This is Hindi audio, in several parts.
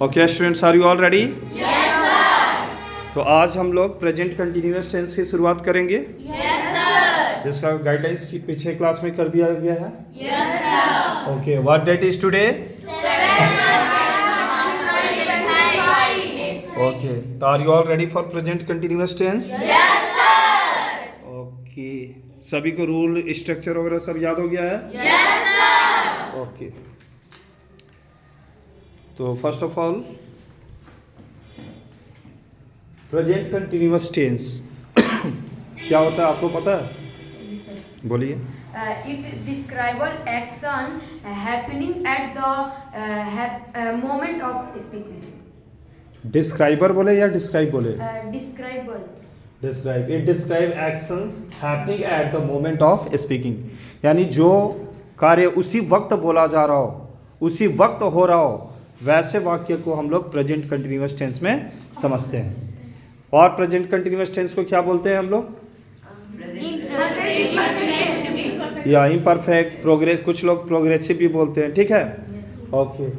Okay students, are you all ready? Yes sir. तो आज हम लोग प्रेजेंट कंटिन्यूअस टेंस की शुरुआत करेंगे। Yes sir. जिसका गाइडलाइंस पीछे क्लास में कर दिया गया है। Yes sir. Okay, what date is today? Okay, तो are you all ready for present continuous tense? Yes sir. Okay, सभी को रूल स्ट्रक्चर वगैरह सब याद हो गया है? Yes sir. ओके, तो first of all present continuous tense क्या होता है, आपको पता है? बोलिए। It describes action happening at the moment of speaking. डिस्क्राइबर बोले या डिस्क्राइब बोले? Describable. Describe, it describe actions happening at the moment of speaking, यानी जो कार्य उसी वक्त बोला जा रहा हो, उसी वक्त हो रहा हो, वैसे वाक्य को हम लोग प्रेजेंट कंटिन्यूअस टेंस में समझते हैं। और प्रेजेंट कंटिन्यूअस टेंस को क्या बोलते हैं हम लोग? या इम्परफेक्ट, प्रोग्रेस, कुछ लोग प्रोग्रेसिव भी बोलते हैं, ठीक है? ओके,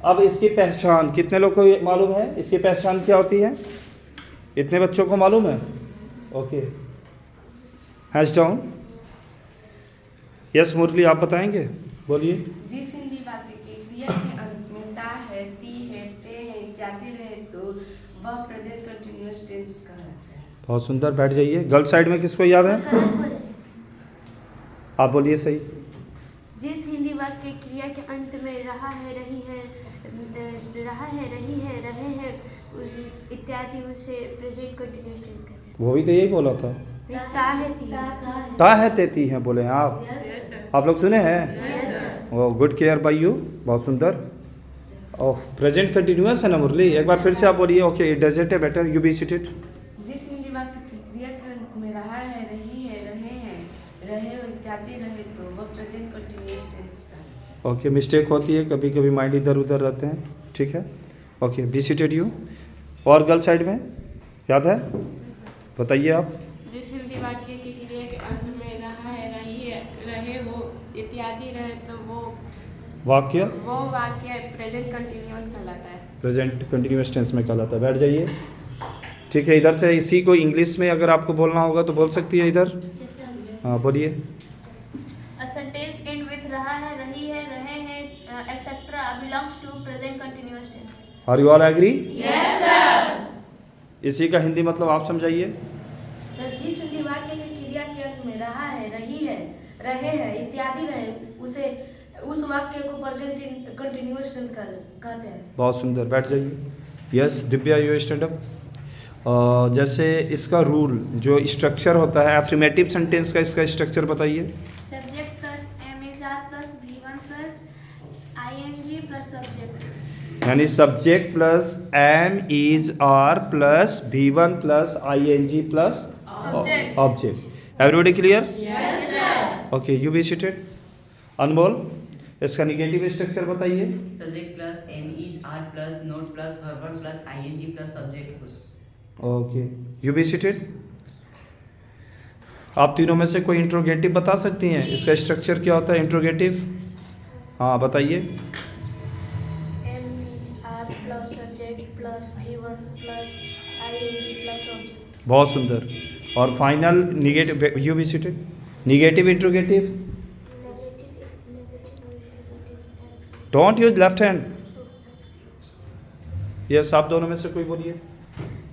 अब इसकी पहचान कितने लोग को मालूम है? इसकी पहचान क्या होती है? इतने बच्चों को मालूम है? Okay, hands down. यस मुरली, आप बताएंगे, बोलिए। जिस हिंदी वाक्य की क्रिया के अंत में ता है, ती है, ते है इत्यादि रहे तो वह प्रेजेंट कंटिन्यूअस टेंस कहलाता है। बहुत सुंदर, बैठ जाइए। गर्ल साइड में किसको याद है? आप बोलिए सही। जिस हिंदी वाक्य क्रिया के अंत में रहा है, रही है, रहा है, रही है, रहे हैं इत्यादि उसे प्रेजेंट कंटिन्यूअस टेंस कहते हैं। वो भी तो यही बोला था। ता है, ती ता है, तेती हैं बोले हैं आप। आप लोग सुने हैं? ओ, गुड केयर बाय यू, बहुत सुंदर। ओह, प्रेजेंट कंटिन्यूअस है ना मुरली? एक बार फिर से आप बोलिए। Okay, does it better, you be seated. जिस हिंदी वाक्य की क्रिया के अंत में रहा है, रही है, रहे हैं, रहे हो इत्यादि रहे तो वह प्रेजेंट कंटिन्यूअस टेंस कहलाता है। ओके, मिस्टेक होती है, कभी कभी माइंड इधर उधर रहते हैं, ठीक है? Okay, be seated you. और गर्ल साइड में याद है? बताइए आप। जिस हिंदी वाक्य की क्रिया के अंत में रहा है, रही है, रहे हो इत्यादि रहे तो वो वाक्य प्रेजेंट कंटिन्यूअस कहलाता है। प्रेजेंट कंटिन्यूअस टेंस में कहलाता है। बैठ जाइए, ठीक है? इधर से इसी को इंग्लिश में अगर आपको बोलना होगा तो बोल सकती है इधर। हाँ, बोलिए। A sentence end with रहा है, रही है, रहे हैं, etc. belongs to present continuous tense. Are you all agree? Yes sir. इसी का हिंदी मतलब आप समझाइए। जिस हिंदी वाक्य की क्रिया के अंत में रहा है, रही है, रहे हैं इत्यादि रहे उसे उस वाक्य को प्रेजेंट कंटिन्यूअस टेंस कहते हैं। बहुत सुंदर, बैठ जाइए। Yes Divya, you stand up. जैसे इसका रूल जो स्ट्रक्चर होता है एफर्मेटिव सेंटेंस का, इसका स्ट्रक्चर बताइए। Subject plus am is are plus V1 plus ing plus subject. यानी subject plus am is are plus V1 plus ING plus object. Everybody clear? Yes sir. Okay, you be seated. Anmol, इसका निगेटिव स्ट्रक्चर बताइए। Subject plus am is are plus not plus verb plus I N G plus subject plus. Okay, you be seated. आप तीनों में से कोई इंट्रोगेटिव बता सकती हैं? इसका स्ट्रक्चर क्या होता है इंट्रोगेटिव? हाँ बताइए। M is are plus subject plus V1 plus ing plus object. बहुत सुंदर। और final negative, you be seated. Negative interrogative, don't use left hand. Yes, आप दोनों में से कोई बोलिए।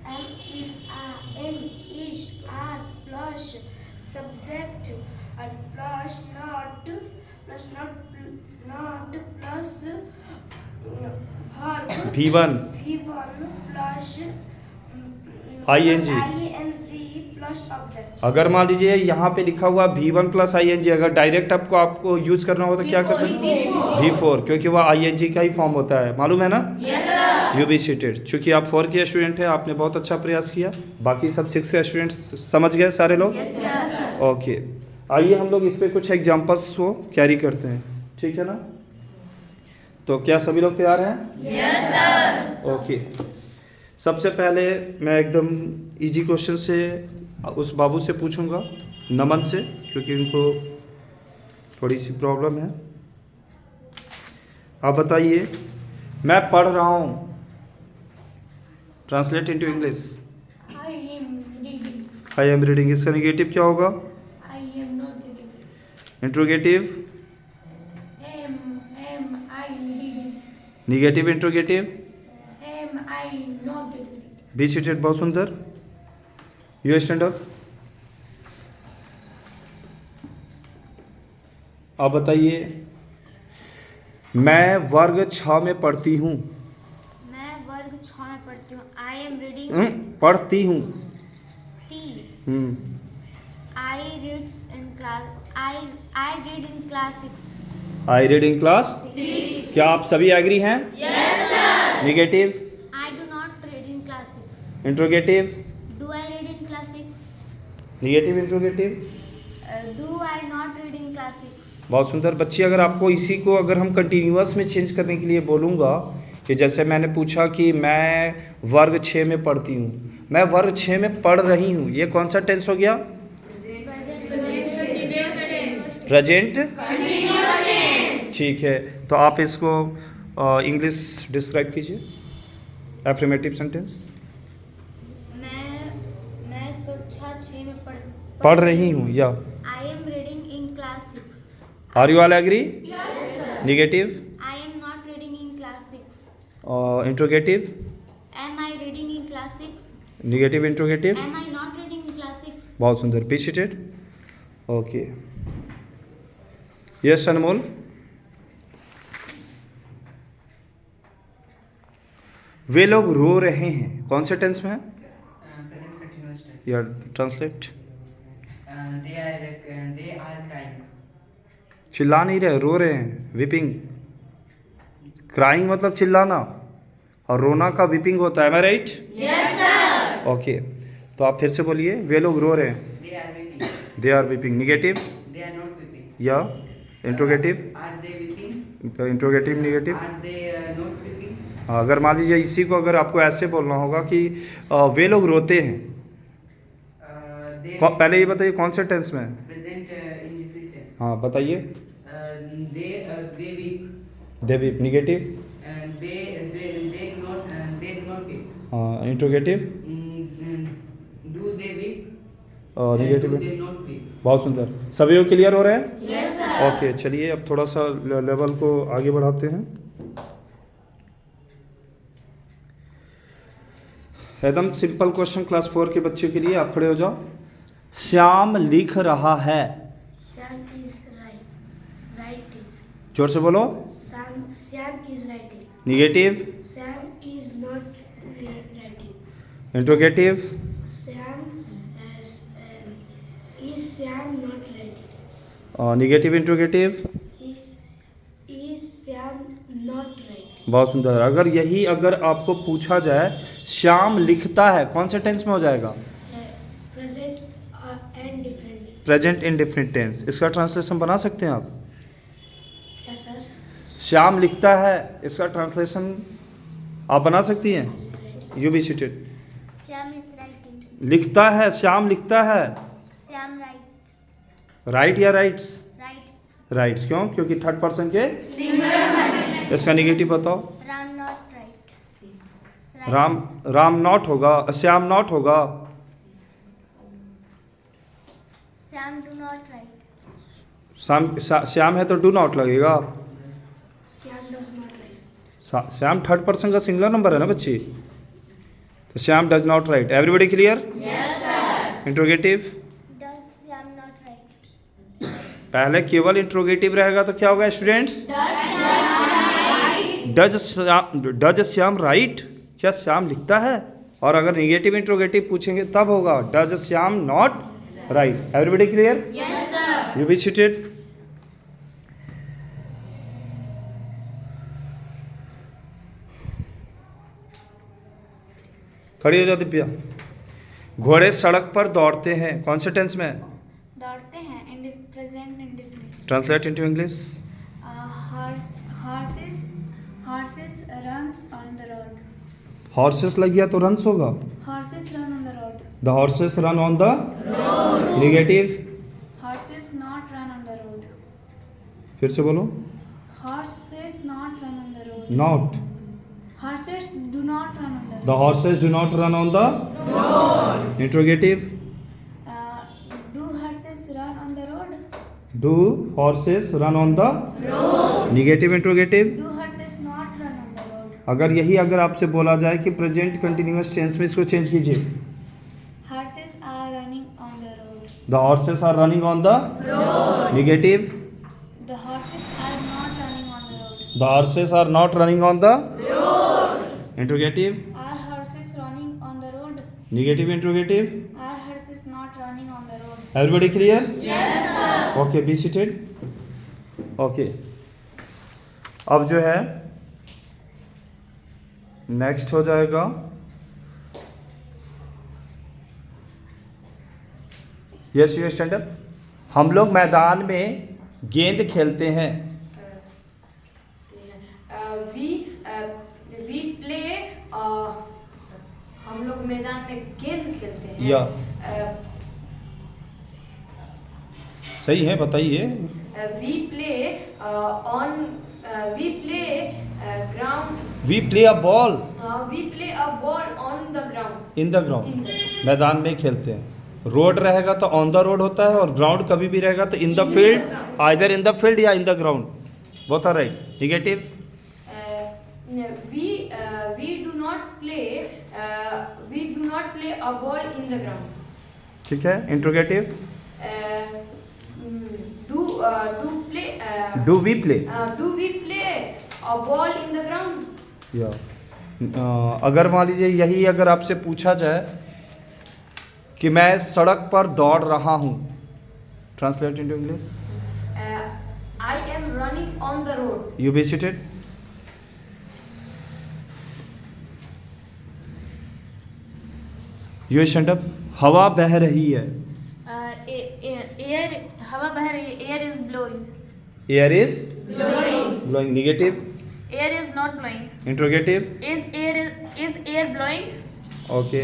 M is are plus subject and plus not plus verb V1 V1 plus ING plus object. अगर मान लीजिए यहाँ पे लिखा हुआ V1 प्लस ING, अगर डायरेक्ट आपको यूज करना हो तो क्या करते हैं? V4, क्योंकि वह ING का ही फॉर्म होता है, मालूम है ना? Yes sir. You be seated. चूँकि आप 4 के स्टूडेंट हैं, आपने बहुत अच्छा प्रयास किया। बाकी सब 6 के स्टूडेंट्स समझ गए सारे लोग? Yes, sir. ओके, आइए हम लोग इस पे कुछ एग्जांपल्स को कैरी करते हैं, ठीक है ना? तो क्या सभी लोग तैयार हैं? Yes sir. ओके, सबसे पहले मैं एकदम इजी क्वेश्चन से उस बाबू से पूछूंगा, नमन से, क्योंकि उनको थोड़ी सी प्रॉब्लम है। आप बताइए, मैं पढ़ रहा हूँ translate into English. I am reading. I am reading, इसका निगेटिव क्या होगा? I am not reading. Interrogative, Am I reading? Negative interrogative. Am I not reading? Be seated, बहुत सुंदर। You stand up. आप बताइए, मैं वर्ग 6 में पढ़ती हूँ। मैं वर्ग 6 में पढ़ती हूँ। आई एम रीडिंग पढ़ती हूँ। I reads in class I read in class 6। I read in class 6। क्या आप सभी एग्री हैं? Yes sir. Negative, I do not read in class 6। Interrogative, do I read in class 6? Negative interrogative. Do I not read in class 6? बहुत सुंदर बच्ची। अगर आपको इसी को अगर हम कंटिन्यूअस में चेंज करने के लिए बोलूँगा कि जैसे मैंने पूछा कि मैं वर्ग 6 में पढ़ती हूँ, मैं वर्ग 6 में पढ़ रही हूँ, ये कौन सा टेंस हो गया? प्रेजेंट। ठीक है, तो आप इसको इंग्लिश डिस्क्राइब कीजिए, एफर्मेटिव सेंटेंस। मैं कक्षा 6 में पढ़ रही हूँ या I am reading in class 6। Are you all agree? Negative, I am not reading in class 6। Interrogative, am I reading in class 6? Negative interrogative. Am I not reading in class 6? बहुत सुंदर, be seated. Okay, yes Anmol. वे लोग रो रहे हैं, कौन से टेंस में है? Present continuous tense. या ट्रांसलेट। They are crying. चिल्ला नहीं रहे, रो रहे हैं, विपिंग। क्राइंग मतलब चिल्लाना, और रोना का विपिंग होता है। एम आई राइट? Yes sir. ओके, तो आप फिर से बोलिए, वे लोग रो रहे हैं। They are weeping. They are weeping, negative They are not weeping. या interrogative. Are they weeping? Interrogative, negative. Are they not weeping? अगर मान लीजिए इसी को अगर आपको ऐसे बोलना होगा कि वे लोग रोते हैं, They पहले ये बताइए कौन से टेंस में है? present indefinite tense. हाँ बताइए। They weep. They whip, negative. They do not weep. हाँ, interrogative, Do they weep? Negative. Do they not weep? बहुत सुंदर, सभी लोग क्लियर हो रहे हैं? Yes sir. ओके, चलिए अब थोड़ा सा लेवल को आगे बढ़ाते हैं। एकदम सिंपल क्वेश्चन क्लास 4 के बच्चों के लिए, आप खड़े हो जाओ। श्याम लिख रहा है। Sam is writing. जोर से बोलो। Sam is writing. Negative, Sam is not writing. Interrogative, Sam is Sam not writing? Negative interrogative. Is Sam not writing? बहुत सुंदर। अगर आपको पूछा जाए श्याम लिखता है, कौन से टेंस में हो जाएगा? Present and different. Present indefinite tense. इसका ट्रांसलेशन बना सकते हैं आप? Yes sir. श्याम लिखता है, इसका ट्रांसलेशन आप बना सकती हैं? You be seated. Shyam is writing. लिखता है, श्याम लिखता है। श्याम राइट। राइट या राइट्स? राइट्स। राइट्स क्यों? क्योंकि थर्ड पर्सन के सिंगुलर। इसका निगेटिव बताओ। Ram not right. Ram not होगा, श्याम नॉट होगा। Shyam do not right. Shyam है तो डू नॉट लगेगा। Sam does not write. Shyam third person का सिंगुलर नंबर है ना बच्ची, तो Shyam does not right. Everybody clear? Yes sir. Interrogative, does Shyam not right. पहले केवल इंट्रोगेटिव रहेगा तो क्या होगा स्टूडेंट्स? Does Shyam right? क्या श्याम लिखता है? और अगर निगेटिव इंट्रोगेटिव पूछेंगे तब होगा does Shyam not right. Everybody clear? Yes sir. You be seated. खड़ी हो जाओ दिव्या। घोड़े सड़क पर दौड़ते हैं, कौन से टेंस में? दौड़ते हैं, present indefinite. Translate into English. Horses runs on the road. Horses लग गया तो रन्स होगा। Horses run on the road. The horses run on the road. Negative, Horses not run on the road. फिर से बोलो। Horses not run on the road. Not, Horses horses do not run on the road. The horses do not run on the road. Interrogative. Do horses run on the road? Do horses run on the road? Negative interrogative. Do horses not run on the road? अगर आपसे बोला जाए कि प्रेजेंट कंटिन्यूअस टेंस में इसको चेंज कीजिए. Horses are running on the road. The horses are running on the road. Negative. The horses are not running on the road. The horses are not running on the road. Interrogative. Are horses running on the road? Negative interrogative. Are horses not running on the road? Everybody clear? Yes sir. Okay, be seated. Okay. अब जो है नेक्स्ट हो जाएगा यस यू स्टैंड अप. हम लोग मैदान में गेंद खेलते हैं. वी प्ले हम लोग मैदान में गेंद खेलते हैं. या सही है, बताइए. We play ground. We play a ball we play a ball on the ground. In the ground. मैदान में खेलते हैं. रोड रहेगा तो ऑन द रोड होता है, और ग्राउंड कभी भी रहेगा तो in the field, either in the field या in the ground. Both are right. Negative. we do not play a ball in the ground. ठीक है. Interrogative. Do we play a ball in the ground? या अगर मान लीजिए यही अगर आपसे पूछा जाए कि मैं सड़क पर दौड़ रहा हूँ, translate into English. I am running on the road. You be seated. You stand up. हवा बह रही है. Air हवा बह रही है. Air is blowing. Air is blowing. Negative. Air is not blowing. Interrogative. Is air blowing? Okay.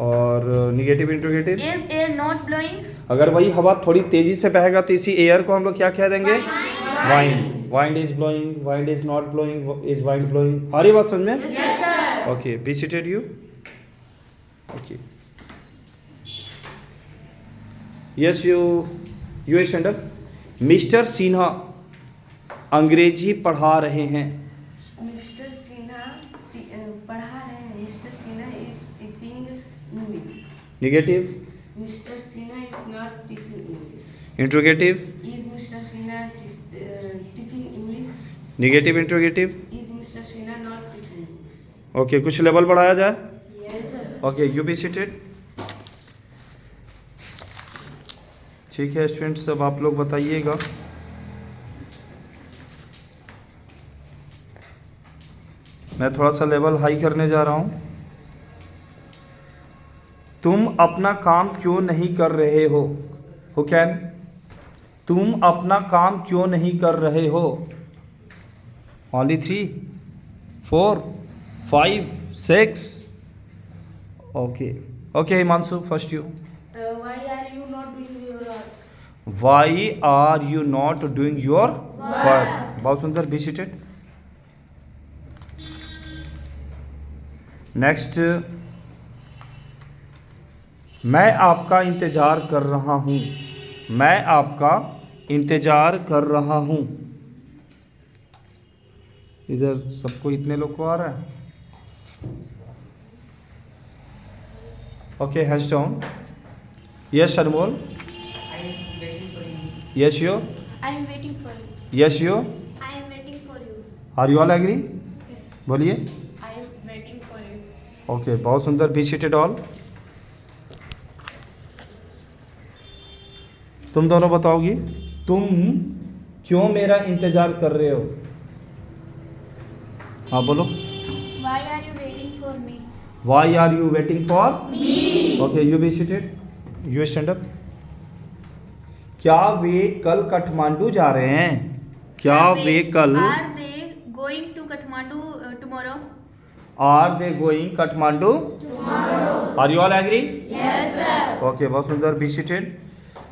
और negative interrogative. Is air not blowing? अगर वही हवा थोड़ी तेजी से बहेगा तो इसी एयर को हम लोग क्या कह देंगे? Wind. Wind is blowing, wind is not blowing, is wind blowing. आ रही बात समझ में? Okay. Be seated you. Okay. Yes you stand up. Mister Sinha अंग्रेजी पढ़ा रहे हैं. मिस्टर सिन्हा पढ़ा रहे हैं. Mister Sinha is teaching English. Negative. Mister Sinha is not teaching English. Interrogative. Is mister Sinha teaching English. Negative interrogative. Is mister Sinha not teaching English. Okay. कुछ लेवल बढ़ाया जाए. ओके. You be seated. ठीक है स्टूडेंट्स, अब आप लोग बताइएगा. मैं थोड़ा सा लेवल हाई करने जा रहा हूँ. तुम अपना काम क्यों नहीं कर रहे हो? Who can? तुम अपना काम क्यों नहीं कर रहे हो? Only 3, 4, 5, 6. Okay. Okay Himanshu, first you. Why are you not doing your work? Why are you not doing your work? बहुत सुंदर. Be seated. नेक्स्ट. मैं आपका इंतज़ार कर रहा हूँ. मैं आपका इंतज़ार कर रहा हूँ. इधर सबको इतने लोग को आ रहा है. Okay. Hash down. Yes Anmol. I am waiting for you. Yes you. I am waiting for you. Yes you. I am waiting for you. Are you all agree? बोलिए. I am waiting for you. Okay. बहुत सुंदर. Be seated all. तुम दोनों बताओगी. तुम क्यों मेरा इंतजार कर रहे हो? हाँ बोलो. Why are you waiting for me? Why are you waiting for me? Okay. You be seated. You stand up. क्या वे कल काठमांडू जा रहे हैं? क्या वे कल? Are they going to Kathmandu tomorrow? Are they going Kathmandu? Are you all agree? Yes sir. Okay. बहुत सुंदर. Be seated.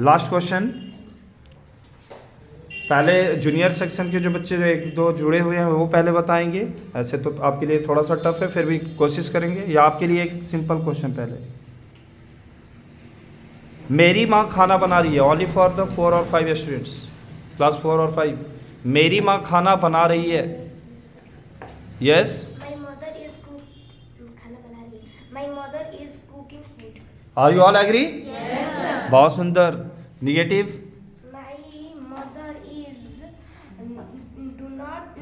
Last question. पहले जूनियर सेक्शन के जो बच्चे जो एक दो जुड़े हुए हैं वो पहले बताएंगे। ऐसे तो आपके लिए थोड़ा सा टफ है, फिर भी कोशिश करेंगे। या आपके लिए एक सिंपल क्वेश्चन पहले, मेरी माँ खाना बना रही है, ओनली फॉर द 4 और 5 स्टूडेंट्स, क्लास 4 और 5। मेरी माँ खाना बना रही है। यस, My mother is खाना बना रही है। My mother is cooking food. Are you all agree? Yes sir. बहुत सुंदर। Negative, My mother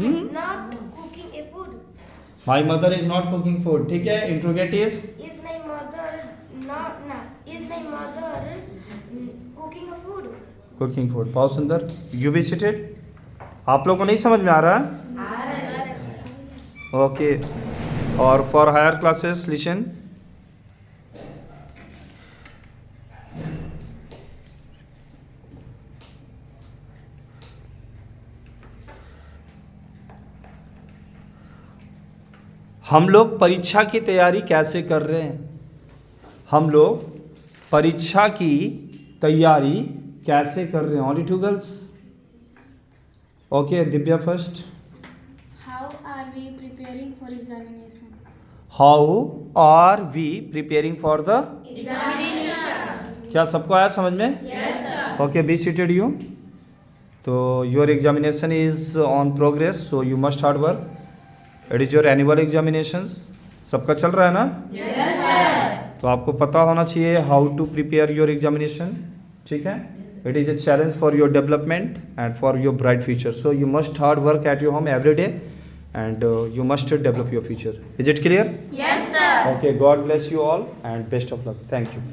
is not cooking a food. My mother is not cooking food. ठीक है। Interrogative, Is my mother cooking a food? Cooking food. बहुत सुंदर। You be seated. आप लोगों को नहीं समझ में आ रहा है? ओके। और फॉर हायर क्लासेस लिसन, हम लोग परीक्षा की तैयारी कैसे कर रहे हैं? हम लोग परीक्षा की तैयारी कैसे कर रहे हैं? Only 2 girls. Okay, Divya first. How are we preparing for examination? How are we preparing for the examination? क्या सबको आया समझ में? Yes sir. Okay, be seated you. तो your examination is on progress, so you must hard work. It is your annual examinations. सबका चल रहा है ना? Yes sir. तो आपको पता होना चाहिए how to prepare your examination. ठीक है। It is a challenge for your development and for your bright future, so you must hard work at your home every day and you must develop your future. Is it clear? Yes, sir. Okay, God bless you all and best of luck. Thank you.